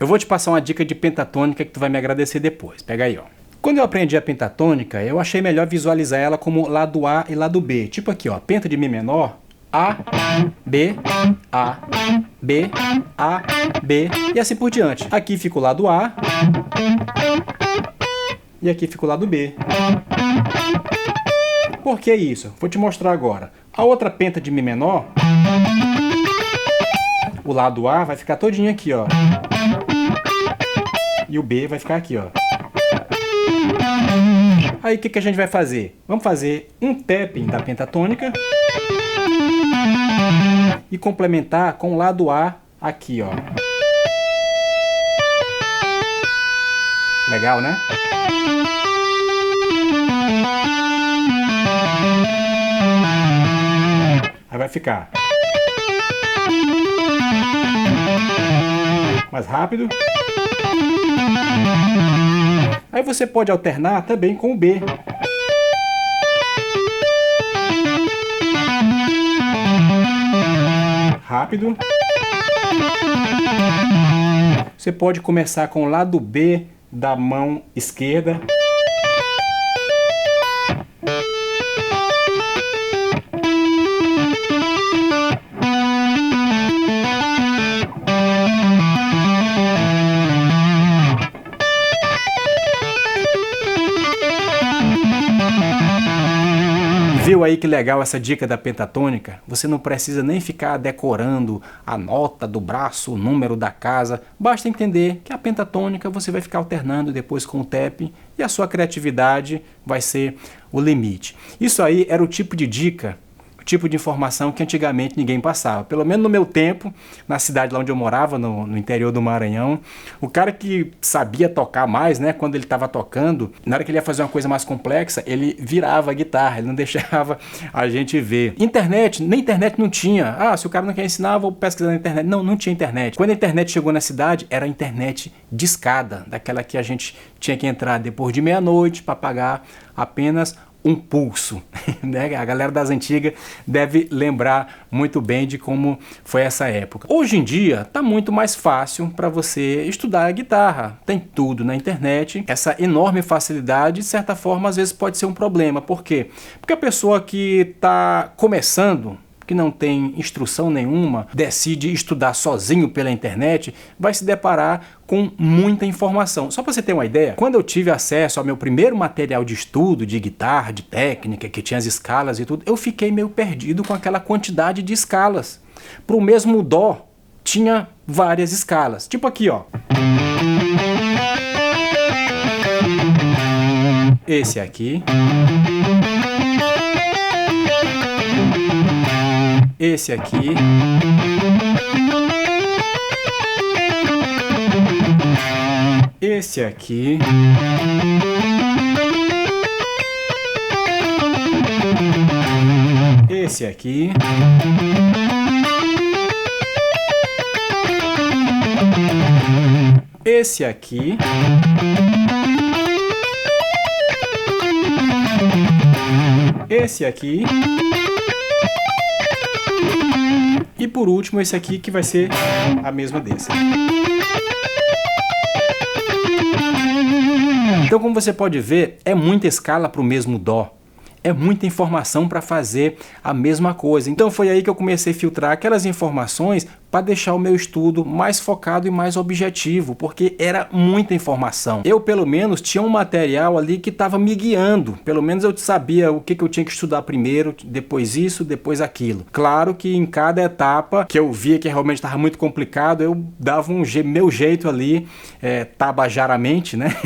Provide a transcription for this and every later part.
Eu vou te passar uma dica de pentatônica que tu vai me agradecer depois. Pega aí, ó. Quando eu aprendi a pentatônica, eu achei melhor visualizar ela como lado A e lado B. Tipo aqui, ó, penta de Mi menor, A, B, A, B, A, B e assim por diante. Aqui fica o lado A e aqui fica o lado B. Por que isso? Vou te mostrar agora. A outra penta de Mi menor, o lado A vai ficar todinho aqui, ó. E o B vai ficar aqui, ó. Aí o que a gente vai fazer? Vamos fazer um tapping da pentatônica e complementar com o lado A aqui, ó. Legal, né? Aí vai ficar mais rápido. Aí você pode alternar também com o B. Rápido. Você pode começar com o lado B da mão esquerda. Viu aí que legal essa dica da pentatônica? Você não precisa nem ficar decorando a nota do braço, o número da casa. Basta entender que a pentatônica você vai ficar alternando depois com o tapping e a sua criatividade vai ser o limite. Isso aí era o tipo de dica, o tipo de informação que antigamente ninguém passava. Pelo menos no meu tempo, na cidade lá onde eu morava, no interior do Maranhão, o cara que sabia tocar mais, né, quando ele estava tocando, na hora que ele ia fazer uma coisa mais complexa, ele virava a guitarra, ele não deixava a gente ver. Internet, nem internet não tinha. Ah, se o cara não quer ensinar, vou pesquisar na internet. Não, não tinha internet. Quando a internet chegou na cidade, era a internet discada, daquela que a gente tinha que entrar depois de meia-noite para pagar apenas um pulso, né? A galera das antigas deve lembrar muito bem de como foi essa época. Hoje em dia tá muito mais fácil para você estudar a guitarra, tem tudo na internet. Essa enorme facilidade, de certa forma, às vezes pode ser um problema. Por quê? Porque a pessoa que está começando, que não tem instrução nenhuma, decide estudar sozinho pela internet, vai se deparar com muita informação. Só para você ter uma ideia, quando eu tive acesso ao meu primeiro material de estudo de guitarra, de técnica, que tinha as escalas e tudo, eu fiquei meio perdido com aquela quantidade de escalas. Para o mesmo dó, tinha várias escalas. Tipo aqui, ó. Esse aqui. Esse aqui. Esse aqui. Esse aqui. Esse aqui. Esse aqui. E por último esse aqui que vai ser a mesma desse. Então, como você pode ver, é muita escala para o mesmo dó. É muita informação para fazer a mesma coisa. Então foi aí que eu comecei a filtrar aquelas informações para deixar o meu estudo mais focado e mais objetivo, porque era muita informação. Eu, pelo menos, tinha um material ali que estava me guiando. Pelo menos eu sabia o que eu tinha que estudar primeiro, depois isso, depois aquilo. Claro que em cada etapa que eu via que realmente estava muito complicado, eu dava meu jeito ali, tabajaramente, né?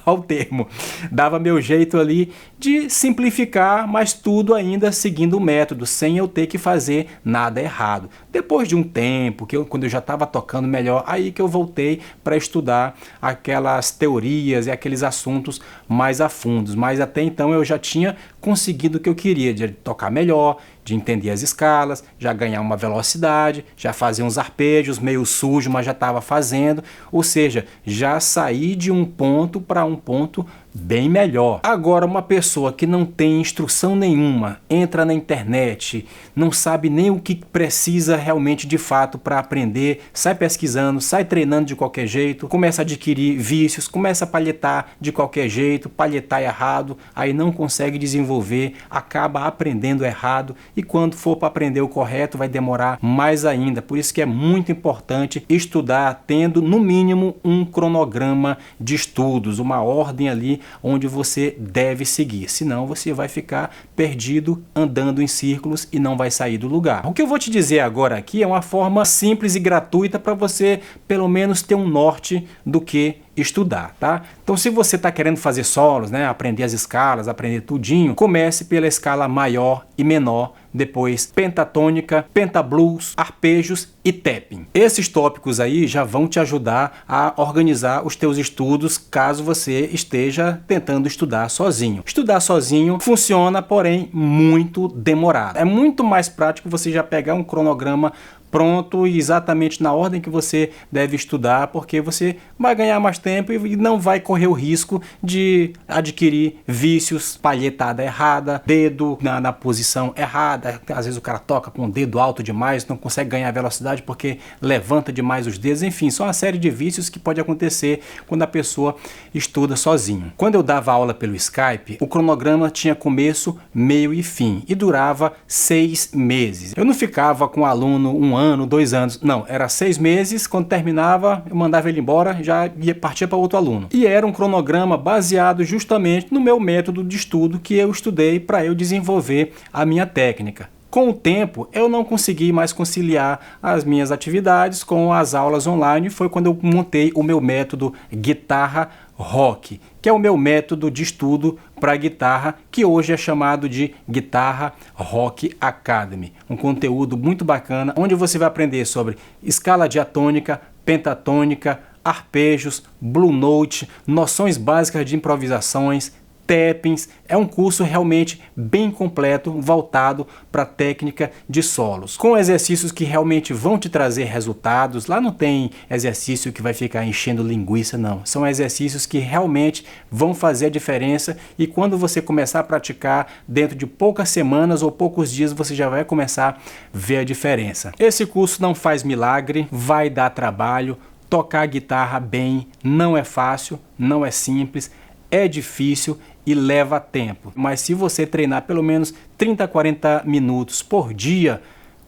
Ao termo. Dava meu jeito ali de simplificar, mas tudo ainda seguindo o método, sem eu ter que fazer nada errado. Depois de um tempo, quando eu já estava tocando melhor, aí que eu voltei para estudar aquelas teorias e aqueles assuntos mais a fundos. Mas até então eu já tinha conseguido o que eu queria, de tocar melhor, de entender as escalas, já ganhar uma velocidade, já fazer uns arpejos meio sujo, mas já estava fazendo, ou seja, já sair de um ponto para um ponto bem melhor. Agora, uma pessoa que não tem instrução nenhuma, entra na internet, não sabe nem o que precisa realmente de fato para aprender, sai pesquisando, sai treinando de qualquer jeito, começa a adquirir vícios, começa a palhetar de qualquer jeito, palhetar errado, aí não consegue desenvolver, acaba aprendendo errado e quando for para aprender o correto vai demorar mais ainda. Por isso que é muito importante estudar tendo no mínimo um cronograma de estudos, uma ordem ali onde você deve seguir, senão você vai ficar perdido andando em círculos e não vai sair do lugar. O que eu vou te dizer agora aqui é uma forma simples e gratuita para você pelo menos ter um norte do que estudar, tá? Então se você está querendo fazer solos, né, aprender as escalas, aprender tudinho, comece pela escala maior e menor, depois pentatônica, pentablues, arpejos e tapping. Esses tópicos aí já vão te ajudar a organizar os teus estudos caso você esteja tentando estudar sozinho. Estudar sozinho funciona, porém muito demorado. É muito mais prático você já pegar um cronograma pronto e exatamente na ordem que você deve estudar, porque você vai ganhar mais tempo e não vai correr o risco de adquirir vícios, palhetada errada, dedo na posição errada. Às vezes o cara toca com o dedo alto demais, não consegue ganhar velocidade porque levanta demais os dedos. Enfim, são uma série de vícios que pode acontecer quando a pessoa estuda sozinho. Quando eu dava aula pelo Skype, o cronograma tinha começo, meio e fim e durava 6 meses. Eu não ficava com o aluno 1 ano, 2 anos, não, era 6 meses, quando terminava eu mandava ele embora, já partia para outro aluno. E era um cronograma baseado justamente no meu método de estudo que eu estudei para eu desenvolver a minha técnica. Com o tempo, eu não consegui mais conciliar as minhas atividades com as aulas online, foi quando eu montei o meu método Guitarra Rock, que é o meu método de estudo para guitarra, que hoje é chamado de Guitarra Rock Academy. Um conteúdo muito bacana, onde você vai aprender sobre escala diatônica, pentatônica, arpejos, blue note, noções básicas de improvisações, tappings. É um curso realmente bem completo, voltado para a técnica de solos, com exercícios que realmente vão te trazer resultados. Lá não tem exercício que vai ficar enchendo linguiça, não. São exercícios que realmente vão fazer a diferença e quando você começar a praticar, dentro de poucas semanas ou poucos dias, você já vai começar a ver a diferença. Esse curso não faz milagre, vai dar trabalho. Tocar guitarra bem não é fácil, não é simples, é difícil e leva tempo. Mas se você treinar pelo menos 30 a 40 minutos por dia,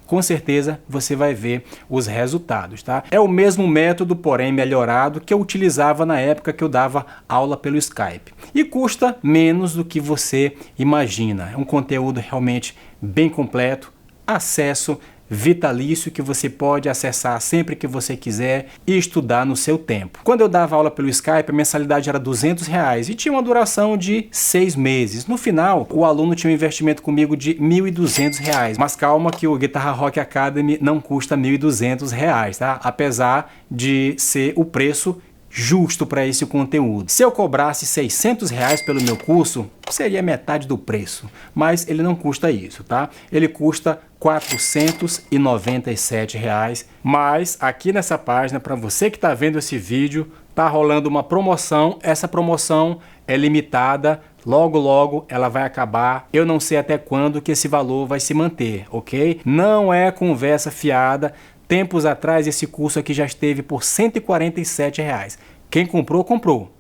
com certeza você vai ver os resultados, tá? É o mesmo método, porém melhorado, que eu utilizava na época que eu dava aula pelo Skype. E custa menos do que você imagina. É um conteúdo realmente bem completo, acesso vitalício que você pode acessar sempre que você quiser e estudar no seu tempo. Quando eu dava aula pelo Skype, a mensalidade era R$200 e tinha uma duração de 6 meses. No final, o aluno tinha um investimento comigo de R$1.200. Mas calma que o Guitarra Rock Academy não custa R$1.200, tá? Apesar de ser o preço justo para esse conteúdo. Se eu cobrasse R$600 pelo meu curso, seria metade do preço, mas ele não custa isso, tá? Ele custa R$497, mas aqui nessa página, para você que está vendo esse vídeo, tá rolando uma promoção. Essa promoção é limitada, logo logo ela vai acabar. Eu não sei até quando que esse valor vai se manter, ok? Não é conversa fiada. Tempos atrás esse curso aqui já esteve por R$147. Quem comprou, comprou.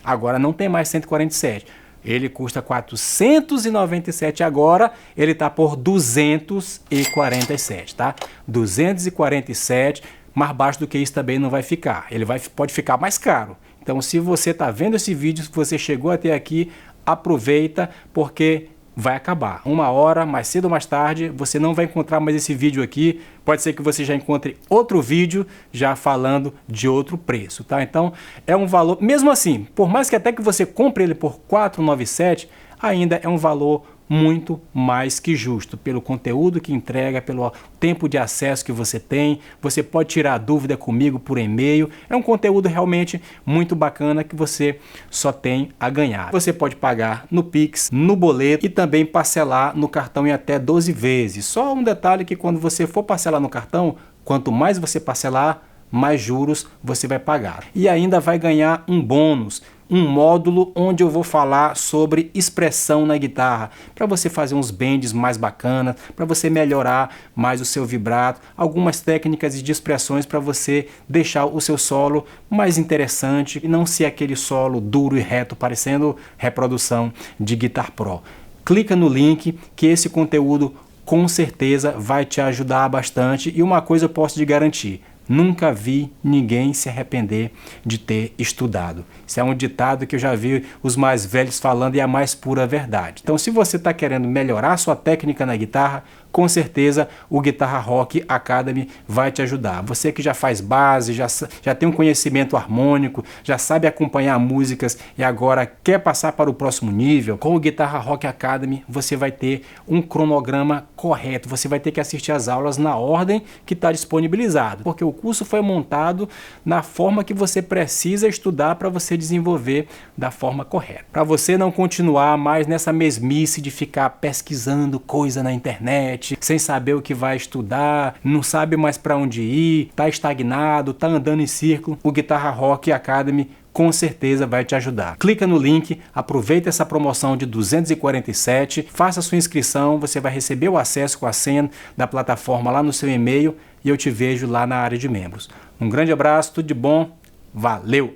Agora não tem mais 147. Ele custa 497 agora, ele está por 247, tá? 247, mais baixo do que isso também não vai ficar. Ele pode ficar mais caro. Então se você está vendo esse vídeo, se você chegou até aqui, aproveita porque vai acabar. Uma hora, mais cedo ou mais tarde, você não vai encontrar mais esse vídeo aqui. Pode ser que você já encontre outro vídeo já falando de outro preço, tá? Então, é um valor, mesmo assim, por mais que até que você compre ele por 497, ainda é um valor muito mais que justo, pelo conteúdo que entrega, pelo tempo de acesso que você tem. Você pode tirar dúvida comigo por e-mail. É um conteúdo realmente muito bacana que você só tem a ganhar. Você pode pagar no Pix, no boleto e também parcelar no cartão em até 12 vezes. Só um detalhe que quando você for parcelar no cartão, quanto mais você parcelar, mais juros você vai pagar. E ainda vai ganhar um bônus, um módulo onde eu vou falar sobre expressão na guitarra, para você fazer uns bends mais bacanas, para você melhorar mais o seu vibrato, algumas técnicas de expressões para você deixar o seu solo mais interessante e não ser aquele solo duro e reto, parecendo reprodução de Guitar Pro. Clica no link que esse conteúdo com certeza vai te ajudar bastante, e uma coisa eu posso te garantir: nunca vi ninguém se arrepender de ter estudado. Isso é um ditado que eu já vi os mais velhos falando e é a mais pura verdade. Então, se você está querendo melhorar sua técnica na guitarra, com certeza o Guitarra Rock Academy vai te ajudar. Você que já faz base, já tem um conhecimento harmônico, já sabe acompanhar músicas e agora quer passar para o próximo nível, com o Guitarra Rock Academy você vai ter um cronograma correto. Você vai ter que assistir as aulas na ordem que está disponibilizado, porque o curso foi montado na forma que você precisa estudar para você desenvolver da forma correta. Para você não continuar mais nessa mesmice de ficar pesquisando coisa na internet, sem saber o que vai estudar, não sabe mais para onde ir, tá estagnado, tá andando em círculo, o Guitarra Rock Academy com certeza vai te ajudar. Clica no link, aproveita essa promoção de 247, faça sua inscrição, você vai receber o acesso com a senha da plataforma lá no seu e-mail e eu te vejo lá na área de membros. Um grande abraço, tudo de bom, valeu!